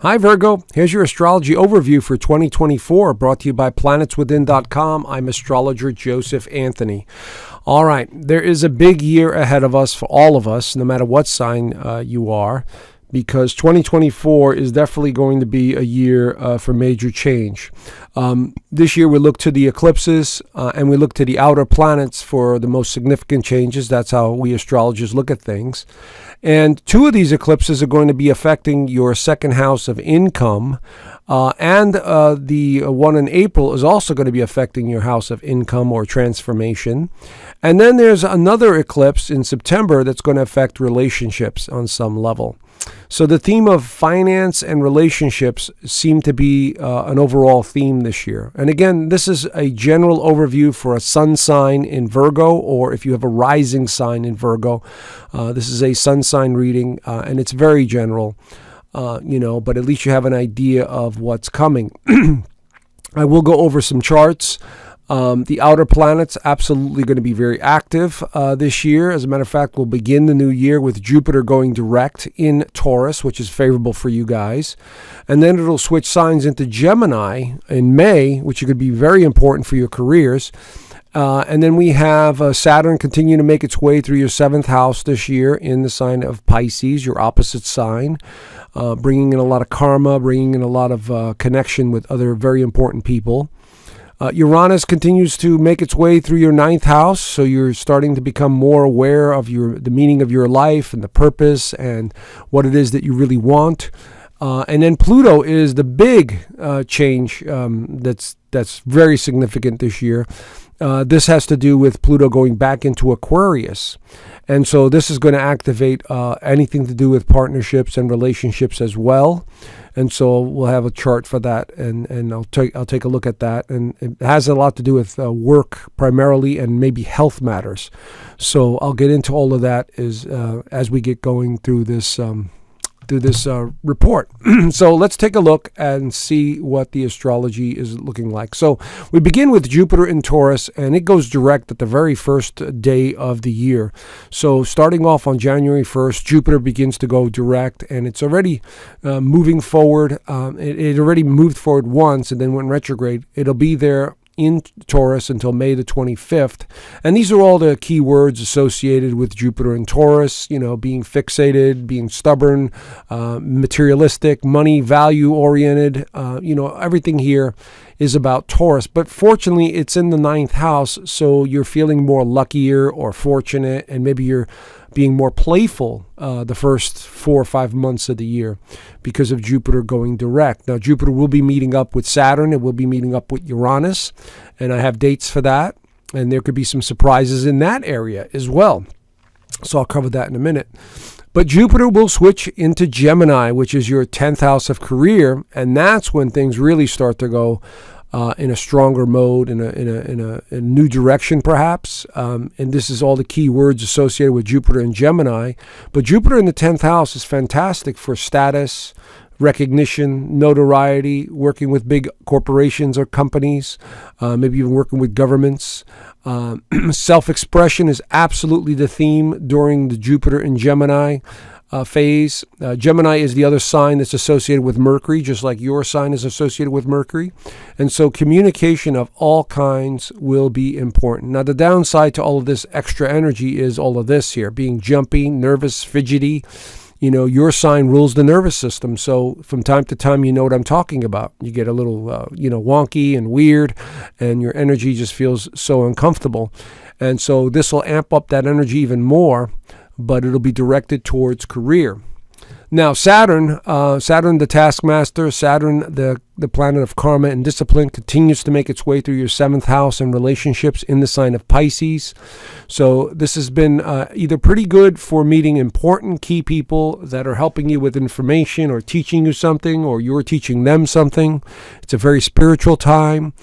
Hi Virgo, here's your astrology overview for 2024, brought to you by planetswithin.com. I'm astrologer Joseph Anthony. All right, there is a big year ahead of us for all of us, no matter what sign you are, because 2024 is definitely going to be a year for major change. This year we look to the eclipses and we look to the outer planets for the most significant changes. That's how we astrologers look at things. And two of these eclipses are going to be affecting your second house of income, and the one in April is also going to be affecting your house of income or transformation. And then there's another eclipse in September that's going to affect relationships on some level. So the theme of finance and relationships seem to be an overall theme this year. And again, this is a general overview for a sun sign in Virgo, or if you have a rising sign in Virgo. This is a sun sign reading, and it's very general, but at least you have an idea of what's coming. I will go over some charts. The outer planets absolutely going to be very active this year. As a matter of fact, we'll begin the new year with Jupiter going direct in Taurus, which is favorable for you guys. And then it'll switch signs into Gemini in May, which could be very important for your careers. And then we have Saturn continue to make its way through your seventh house this year in the sign of Pisces, your opposite sign, bringing in a lot of karma, bringing in a lot of connection with other very important people. Uranus continues to make its way through your ninth house, so you're starting to become more aware of the meaning of your life and the purpose and what it is that you really want. And then Pluto is the big change that's very significant this year. This has to do with Pluto going back into Aquarius. And so this is going to activate anything to do with partnerships and relationships as well. And so we'll have a chart for that, and I'll take a look at that. And it has a lot to do with work primarily, and maybe health matters. So I'll get into all of that as we get going through this report. So let's take a look and see what the astrology is looking like. So we begin with Jupiter in Taurus, and it goes direct at the very first day of the year. So starting off on January 1st, Jupiter begins to go direct, and it's already moving forward. It already moved forward once and then went retrograde. It'll be there in Taurus until May the 25th. And these are all the key words associated with Jupiter in Taurus, being fixated, being stubborn, materialistic, money, value oriented. Everything here is about Taurus. But fortunately, it's in the ninth house, so you're feeling more luckier or fortunate, and maybe you're being more playful the first 4 or 5 months of the year because of Jupiter going direct. Now, Jupiter will be meeting up with Saturn. It will be meeting up with Uranus, and I have dates for that, and there could be some surprises in that area as well. So I'll cover that in a minute. But Jupiter will switch into Gemini, which is your 10th house of career, and that's when things really start to go in a stronger mode, in a new direction perhaps. And this is all the key words associated with Jupiter and Gemini. But Jupiter in the 10th house is fantastic for status, recognition, notoriety, working with big corporations or companies, maybe even working with governments. Self-expression is absolutely the theme during the Jupiter in Gemini phase. Gemini is the other sign that's associated with Mercury, just like your sign is associated with Mercury. And so communication of all kinds will be important. Now, the downside to all of this extra energy is all of this here, being jumpy, nervous, fidgety. Your sign rules the nervous system. So from time to time, you know what I'm talking about. You get a little, wonky and weird, and your energy just feels so uncomfortable. And so this will amp up that energy even more, but it'll be directed towards career. Now, Saturn, the taskmaster, Saturn, the planet of karma and discipline, continues to make its way through your seventh house and relationships in the sign of Pisces. So this has been either pretty good for meeting important key people that are helping you with information or teaching you something, or you're teaching them something. It's a very spiritual time.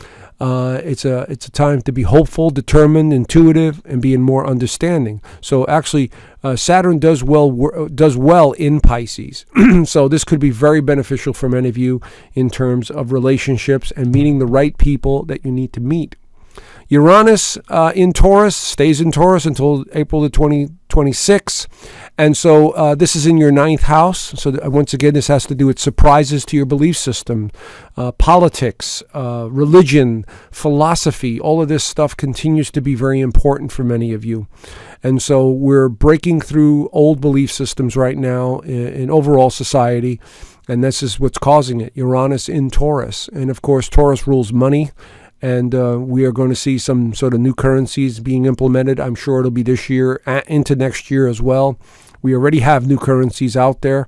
It's a time to be hopeful, determined, intuitive, and being more understanding. So actually, Saturn does well in Pisces. So this could be very beneficial for many of you in terms of relationships and meeting the right people that you need to meet. Uranus in Taurus stays in Taurus until April the 25th. 2026. And so this is in your 9th house. So once again, this has to do with surprises to your belief system, politics, religion, philosophy. All of this stuff continues to be very important for many of you. And so we're breaking through old belief systems right now in overall society. And this is what's causing it. Uranus in Taurus. And of course, Taurus rules money. And we are going to see some sort of new currencies being implemented. I'm sure it'll be this year, into next year as well. We already have new currencies out there,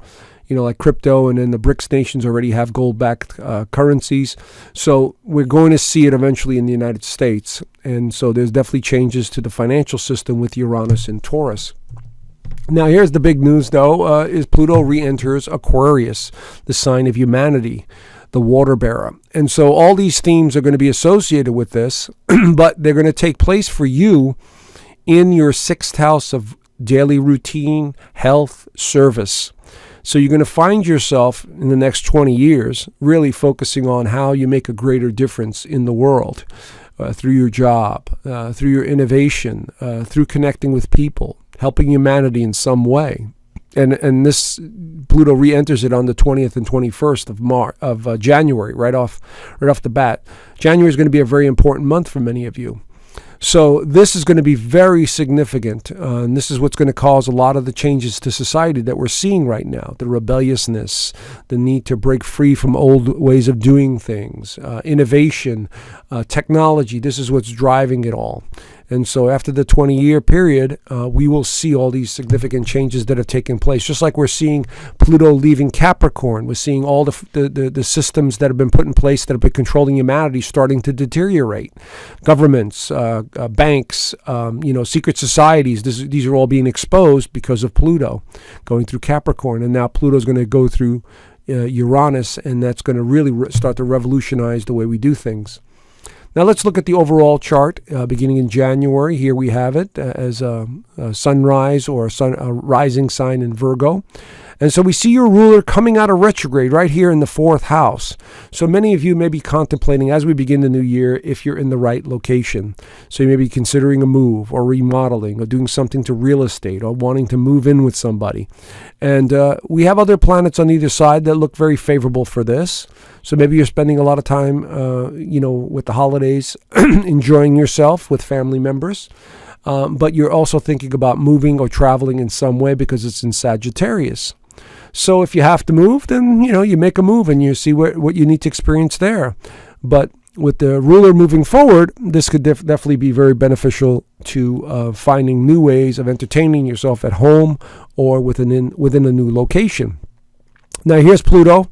like crypto, and then the BRICS nations already have gold-backed currencies. So we're going to see it eventually in the United States. And so there's definitely changes to the financial system with Uranus in Taurus. Now, here's the big news, though, is Pluto re-enters Aquarius, the sign of humanity, the water bearer. And so all these themes are going to be associated with this, but they're going to take place for you in your 6th house of daily routine, health, service. So you're going to find yourself in the next 20 years really focusing on how you make a greater difference in the world through your job, through your innovation, through connecting with people, helping humanity in some way. And this Pluto re-enters it on the 20th and 21st of January, right off the bat. January is going to be a very important month for many of you. So this is going to be very significant, and this is what's going to cause a lot of the changes to society that we're seeing right now. The rebelliousness, the need to break free from old ways of doing things, innovation, technology. This is what's driving it all. And so after the 20-year period, we will see all these significant changes that have taken place. Just like we're seeing Pluto leaving Capricorn, we're seeing all the systems that have been put in place that have been controlling humanity starting to deteriorate. Governments, banks, secret societies, these are all being exposed because of Pluto going through Capricorn. And now Pluto's going to go through Uranus, and that's going to really start to revolutionize the way we do things. Now let's look at the overall chart beginning in January. Here we have it as a sunrise or a rising sign in Virgo. And so we see your ruler coming out of retrograde right here in the 4th house. So many of you may be contemplating as we begin the new year if you're in the right location. So you may be considering a move or remodeling or doing something to real estate or wanting to move in with somebody. And we have other planets on either side that look very favorable for this. So maybe you're spending a lot of time, with the holidays, enjoying yourself with family members. But you're also thinking about moving or traveling in some way because it's in Sagittarius. So if you have to move, then, you make a move and you see what you need to experience there. But with the ruler moving forward, this could definitely be very beneficial to finding new ways of entertaining yourself at home or within a new location. Now here's Pluto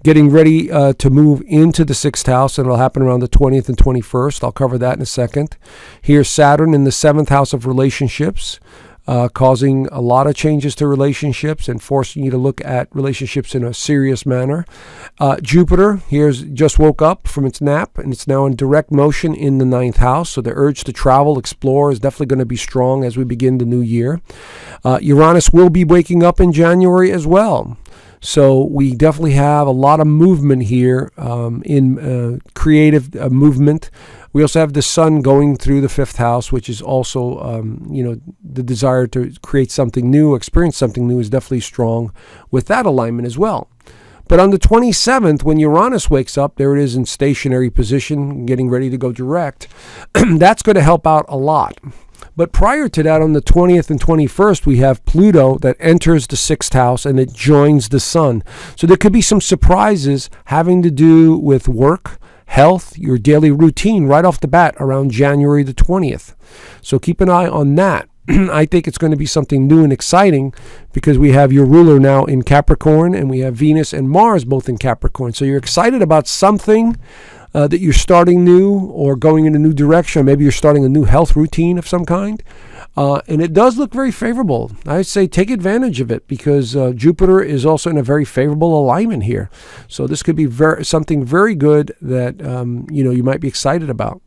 getting ready to move into the 6th house, and it'll happen around the 20th and 21st. I'll cover that in a second. Here's Saturn in the 7th house of relationships, causing a lot of changes to relationships and forcing you to look at relationships in a serious manner. Jupiter just woke up from its nap, and it's now in direct motion in the 9th house. So the urge to travel, explore is definitely going to be strong as we begin the new year. Uranus will be waking up in January as well. So we definitely have a lot of movement here in creative movement. We also have the sun going through the 5th house, which is also, the desire to create something new, experience something new is definitely strong with that alignment as well. But on the 27th, when Uranus wakes up, there it is in stationary position, getting ready to go direct. That's going to help out a lot. But prior to that, on the 20th and 21st, we have Pluto that enters the 6th house and it joins the sun. So there could be some surprises having to do with work, health, your daily routine right off the bat around January the 20th. So keep an eye on that. I think it's going to be something new and exciting because we have your ruler now in Capricorn and we have Venus and Mars both in Capricorn. So you're excited about something that you're starting new or going in a new direction. Maybe you're starting a new health routine of some kind. And it does look very favorable. I say take advantage of it because Jupiter is also in a very favorable alignment here. So this could be something very good that you might be excited about.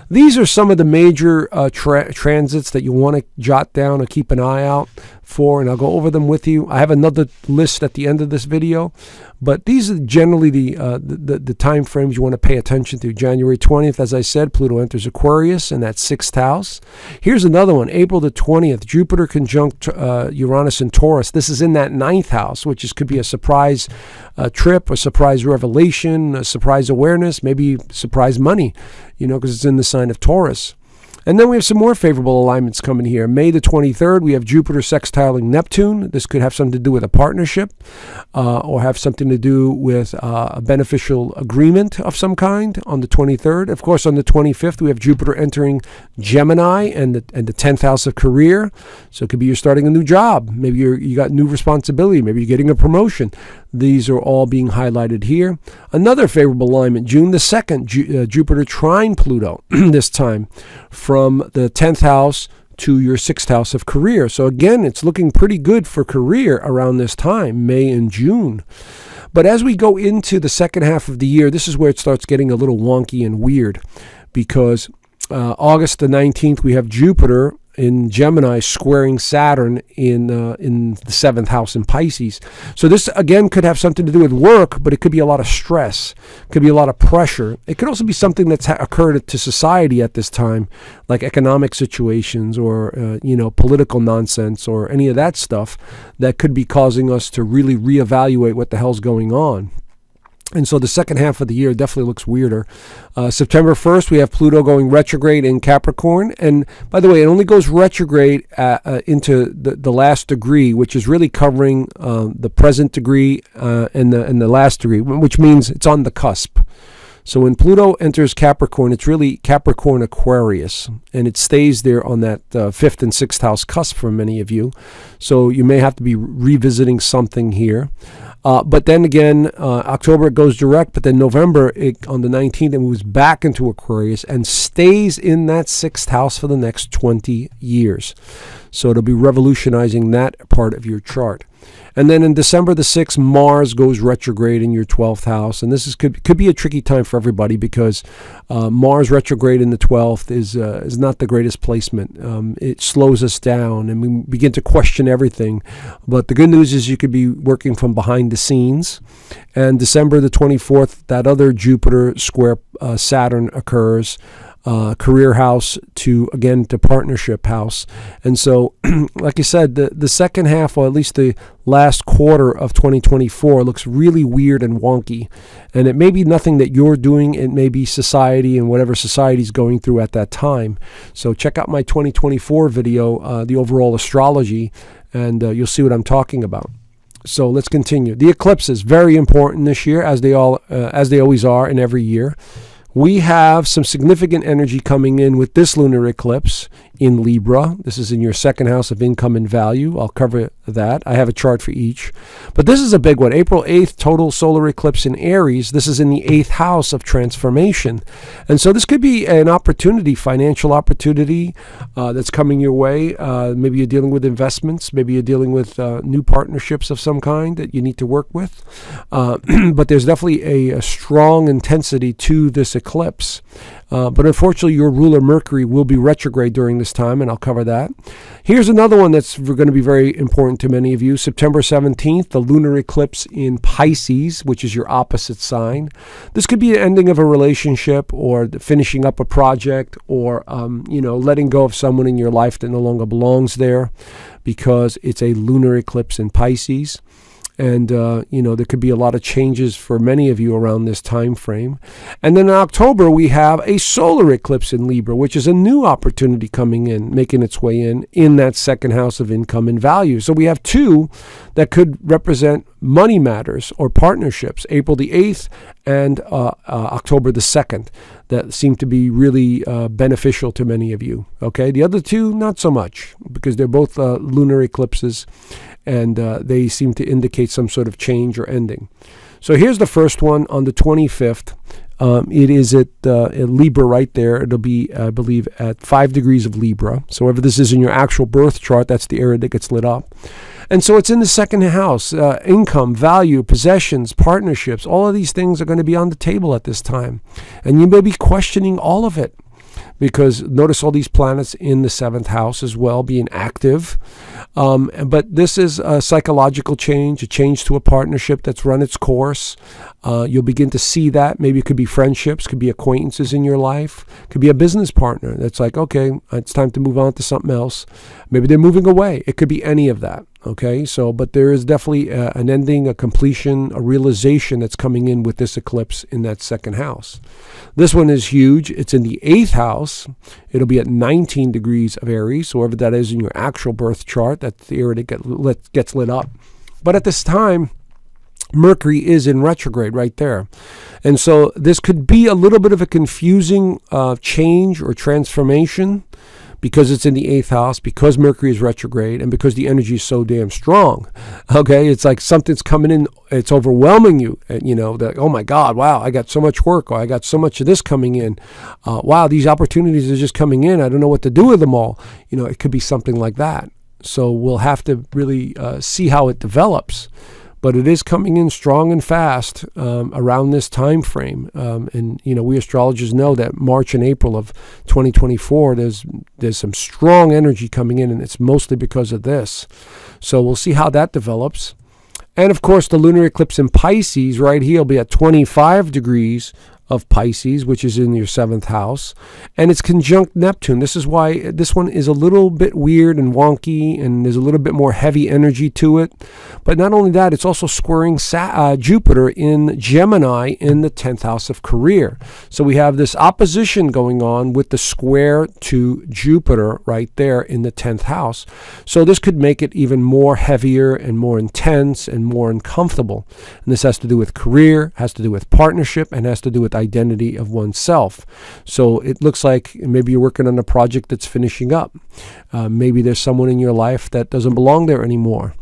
These are some of the major transits that you want to jot down or keep an eye out for, and I'll go over them with you. I have another list at the end of this video, but these are generally the time frames you want to pay attention to. January 20th, as I said, Pluto enters Aquarius in that 6th house. Here's another one, April the 20th, Jupiter conjunct Uranus in Taurus. This is in that 9th house, which could be a surprise trip, a surprise revelation, a surprise awareness, maybe surprise money, because it's in the sign of Taurus. And then we have some more favorable alignments coming here. May the 23rd, we have Jupiter sextiling Neptune. This could have something to do with a partnership or have something to do with a beneficial agreement of some kind on the 23rd. Of course, on the 25th, we have Jupiter entering Gemini and the 10th house of career. So it could be you're starting a new job. Maybe you got new responsibility. Maybe you're getting a promotion. These are all being highlighted here. Another favorable alignment, June the 2nd, Jupiter trine Pluto, this time from the 10th house to your 6th house of career. So again, it's looking pretty good for career around this time, May and June. But as we go into the second half of the year, this is where it starts getting a little wonky and weird, because August the 19th, we have Jupiter in Gemini squaring Saturn in the 7th house in Pisces. So this, again, could have something to do with work, but it could be a lot of stress. It could be a lot of pressure. It could also be something that's occurred to society at this time, like economic situations or, political nonsense or any of that stuff that could be causing us to really reevaluate what the hell's going on. And so the second half of the year definitely looks weirder. September 1st, we have Pluto going retrograde in Capricorn. And by the way, it only goes retrograde into the last degree, which is really covering the present degree and the last degree, which means it's on the cusp. So when Pluto enters Capricorn, it's really Capricorn Aquarius, and it stays there on that 5th and 6th house cusp for many of you. So you may have to be revisiting something here. But then again, October it goes direct, but then November on the 19th it moves back into Aquarius and stays in that 6th house for the next 20 years. So it'll be revolutionizing that part of your chart. And then in December the 6th, Mars goes retrograde in your 12th house. And this could be a tricky time for everybody, because Mars retrograde in the 12th is not the greatest placement. It slows us down and we begin to question everything. But the good news is you could be working from behind the scenes. And December the 24th, that other Jupiter square Saturn occurs. Career house to partnership house. And so, like I said, the second half, or at least the last quarter of 2024, looks really weird and wonky. And it may be nothing that you're doing. It may be society and whatever society's going through at that time. So check out my 2024 video, the overall astrology, and you'll see what I'm talking about. So let's continue. The eclipses, very important this year, as they always are in every year. We have some significant energy coming in with this lunar eclipse in Libra. This is in your 2nd house of income and value. I'll cover that. I have a chart for each. But this is a big one. April 8th, total solar eclipse in Aries. This is in the 8th house of transformation. And so this could be an opportunity, financial opportunity that's coming your way. Maybe you're dealing with investments. Maybe you're dealing with new partnerships of some kind that you need to work with. But there's definitely a strong intensity to this eclipse. But unfortunately, your ruler Mercury will be retrograde during this time, and I'll cover that. Here's another one that's going to be very important to many of you. September 17th, the lunar eclipse in Pisces, which is your opposite sign. This could be an ending of a relationship, or finishing up a project, or letting go of someone in your life that no longer belongs there, because it's a lunar eclipse in Pisces. And, there could be a lot of changes for many of you around this time frame. And then in October, we have a solar eclipse in Libra, which is a new opportunity coming in, making its way in that 2nd house of income and value. So we have two that could represent money matters or partnerships, April the 8th and October the 2nd, that seem to be really beneficial to many of you. Okay, the other two, not so much, because they're both lunar eclipses, and they seem to indicate some sort of change or ending. So here's the first one on the 25th. It is at Libra right there. It'll be, I believe, at 5 degrees of Libra. So wherever this is in your actual birth chart, that's the area that gets lit up. And so it's in the 2nd house. Income, value, possessions, partnerships, all of these things are going to be on the table at this time. And you may be questioning all of it. because notice all these planets in the 7th house as well being active. But this is a psychological change, a change to a partnership that's run its course. You'll begin to see that. Maybe it could be friendships, could be acquaintances in your life, could be a business partner that's like, okay, it's time to move on to something else. Maybe they're moving away. It could be any of that. Okay, so, but there is definitely an ending, a completion, a realization that's coming in with this eclipse in that 2nd house. This one is huge. It's in the 8th house. It'll be at 19 degrees of Aries, so wherever that is in your actual birth chart, that's the area that gets lit up. But at this time, Mercury is in retrograde right there. And so this could be a little bit of a confusing change or transformation, because it's in the 8th house, because Mercury is retrograde, and because the energy is so damn strong. Okay, it's like something's coming in, it's overwhelming you. You know, that, oh my God, wow, I got so much work, or I got so much of this coming in. Wow, these opportunities are just coming in. I don't know what to do with them all. You know, it could be something like that. So we'll have to really see how it develops. But it is coming in strong and fast around this time frame. And, you know, we astrologers know that March and April of 2024, there's some strong energy coming in, and it's mostly because of this. So we'll see how that develops. And, of course, the lunar eclipse in Pisces right here will be at 25 degrees of Pisces, which is in your 7th house, and it's conjunct Neptune. This is why this one is a little bit weird and wonky, and there's a little bit more heavy energy to it. But not only that, it's also squaring Jupiter in Gemini in the 10th house of career. So we have this opposition going on with the square to Jupiter right there in the 10th house. So this could make it even more heavier and more intense and more uncomfortable. And this has to do with career, has to do with partnership, and has to do with identity of oneself. So it looks like maybe you're working on a project that's finishing up. Maybe there's someone in your life that doesn't belong there anymore.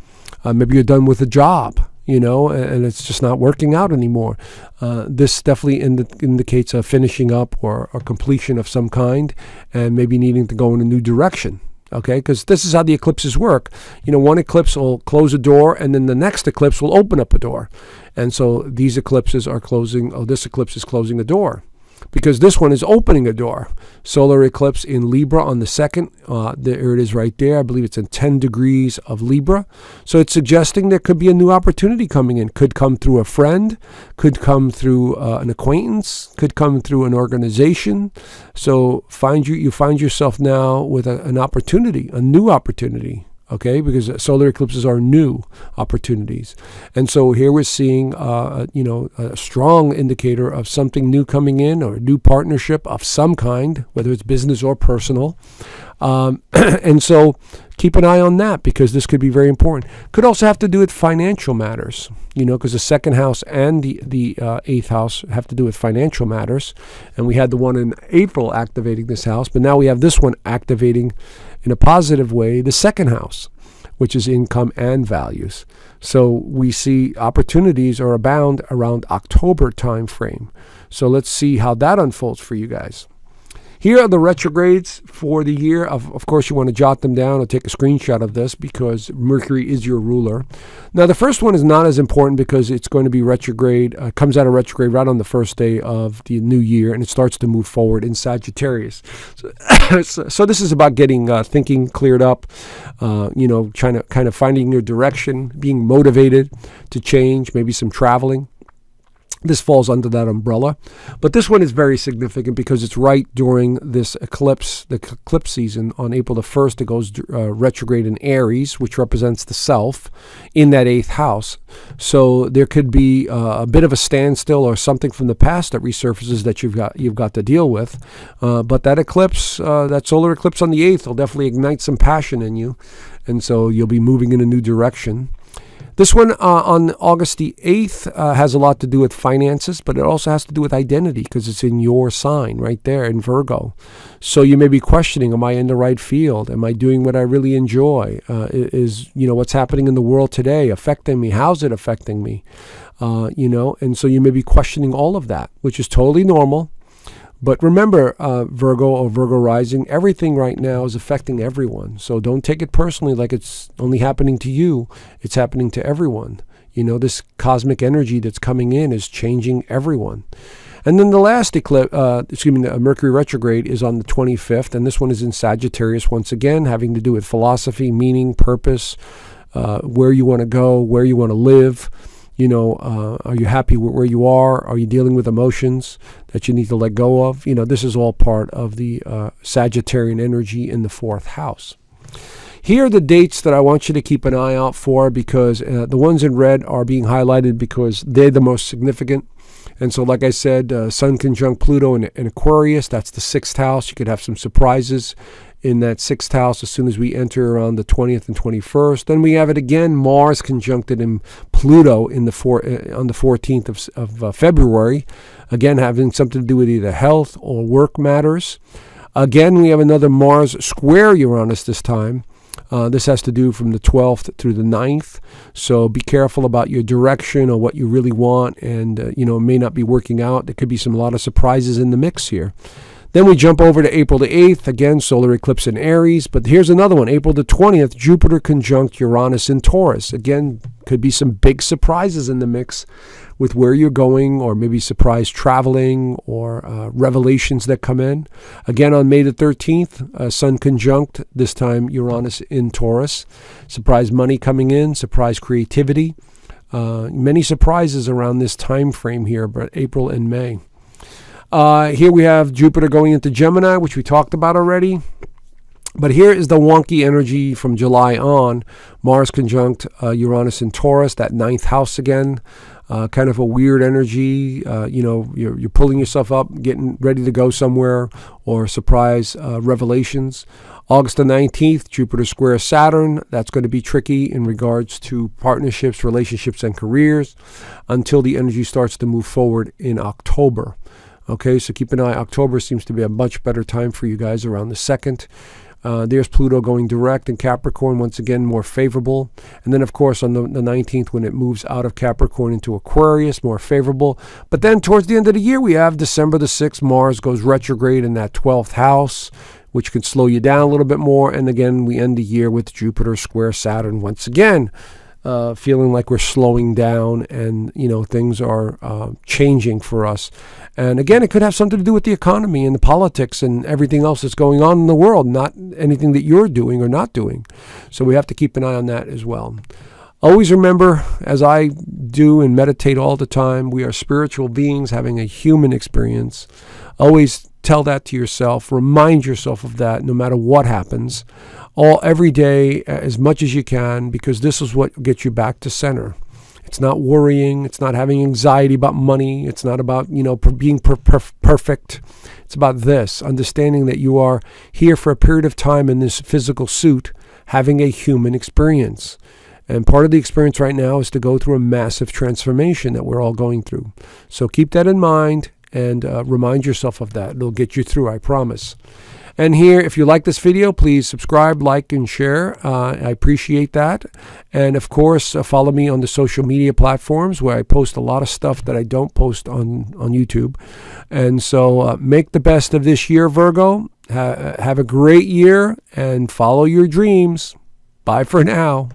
Maybe you're done with a job, you know, and it's just not working out anymore. This definitely indicates a finishing up or a completion of some kind, and maybe needing to go in a new direction. Okay, because this is how the eclipses work. You know, one eclipse will close a door, and then the next eclipse will open up a door. And so these eclipses are closing, this eclipse is closing a door, because this one is opening a door. Solar eclipse in Libra on the 2nd. There it is right there. I believe it's in 10 degrees of Libra. So it's suggesting there could be a new opportunity coming in. Could come through a friend, could come through an acquaintance, could come through an organization. So you find yourself now with an opportunity, a new opportunity. Okay, because solar eclipses are new opportunities. And so here we're seeing, a strong indicator of something new coming in, or a new partnership of some kind, whether it's business or personal. And so keep an eye on that, because this could be very important. Could also have to do with financial matters, you know, because the 2nd house and the 8th house have to do with financial matters. And we had the one in April activating this house, but now we have this one activating in a positive way the 2nd house, which is income and values. So we see opportunities are abound around October time frame. So let's see how that unfolds for you guys. Here are the retrogrades for the year. Of course, you want to jot them down or take a screenshot of this, because Mercury is your ruler. Now, the first one is not as important because it's going to be retrograde, comes out of retrograde right on the first day of the new year, and it starts to move forward in Sagittarius. So this is about getting thinking cleared up, trying to kind of finding your direction, being motivated to change, maybe some traveling. This falls under that umbrella. But this one is very significant because it's right during this eclipse, the eclipse season on April the 1st. It goes retrograde in Aries, which represents the self, in that 8th house. So there could be a bit of a standstill or something from the past that resurfaces that you've got to deal with. But that eclipse, that solar eclipse on the 8th will definitely ignite some passion in you. And so you'll be moving in a new direction. This one on August the 8th has a lot to do with finances, but it also has to do with identity because it's in your sign right there in Virgo. So you may be questioning, am I in the right field? Am I doing what I really enjoy? Is what's happening in the world today affecting me? How's it affecting me? And so you may be questioning all of that, which is totally normal. But remember, Virgo or Virgo rising, everything right now is affecting everyone. So don't take it personally like it's only happening to you. It's happening to everyone. This cosmic energy that's coming in is changing everyone. And then the last Mercury retrograde is on the 25th, and this one is in Sagittarius once again, having to do with philosophy, meaning, purpose, where you want to go, where you want to live. Are you happy with where you are? Are you dealing with emotions that you need to let go of? This is all part of the Sagittarian energy in the 4th house. Here are the dates that I want you to keep an eye out for, because the ones in red are being highlighted because they're the most significant. And so, like I said, Sun conjunct Pluto in Aquarius, that's the 6th house. You could have some surprises in that 6th house as soon as we enter around the 20th and 21st. Then we have it again, Mars conjuncted in Pluto on the 14th of February, again having something to do with either health or work matters. Again, we have another Mars square Uranus this time. This has to do from the 12th through the 9th. So be careful about your direction or what you really want. And, it may not be working out. There could be a lot of surprises in the mix here. Then we jump over to April the 8th. Again, solar eclipse in Aries. But here's another one. April the 20th, Jupiter conjunct Uranus in Taurus. Again, could be some big surprises in the mix with where you're going, or maybe surprise traveling, or revelations that come in. Again, on May the 13th, Sun conjunct, this time Uranus in Taurus. Surprise money coming in, surprise creativity. Many surprises around this time frame here, but April and May. Here we have Jupiter going into Gemini, which we talked about already. But here is the wonky energy from July on. Mars conjunct Uranus in Taurus, that 9th house again. Kind of a weird energy. You're pulling yourself up, getting ready to go somewhere, or surprise revelations. August the 19th, Jupiter square Saturn. That's going to be tricky in regards to partnerships, relationships, and careers until the energy starts to move forward in October. Okay, so keep an eye. October seems to be a much better time for you guys around the 2nd. There's Pluto going direct in Capricorn, once again more favorable. And then, of course, on the 19th, when it moves out of Capricorn into Aquarius, more favorable. But then towards the end of the year, we have December the 6th, Mars goes retrograde in that 12th house, which could slow you down a little bit more. And again, we end the year with Jupiter square Saturn once again. Feeling like we're slowing down and, things are changing for us. And again, it could have something to do with the economy and the politics and everything else that's going on in the world, not anything that you're doing or not doing. So we have to keep an eye on that as well. Always remember, as I do and meditate all the time, we are spiritual beings having a human experience. Always tell that to yourself. Remind yourself of that no matter what happens. Every day as much as you can, because this is what gets you back to center. It's not worrying. It's not having anxiety about money. It's not about, being perfect. It's about this, understanding that you are here for a period of time in this physical suit, having a human experience. And part of the experience right now is to go through a massive transformation that we're all going through. So keep that in mind and remind yourself of that. It'll get you through, I promise. And here, if you like this video, please subscribe, like, and share. I appreciate that. And of course, follow me on the social media platforms where I post a lot of stuff that I don't post on YouTube. And so make the best of this year, Virgo. Have a great year and follow your dreams. Bye for now.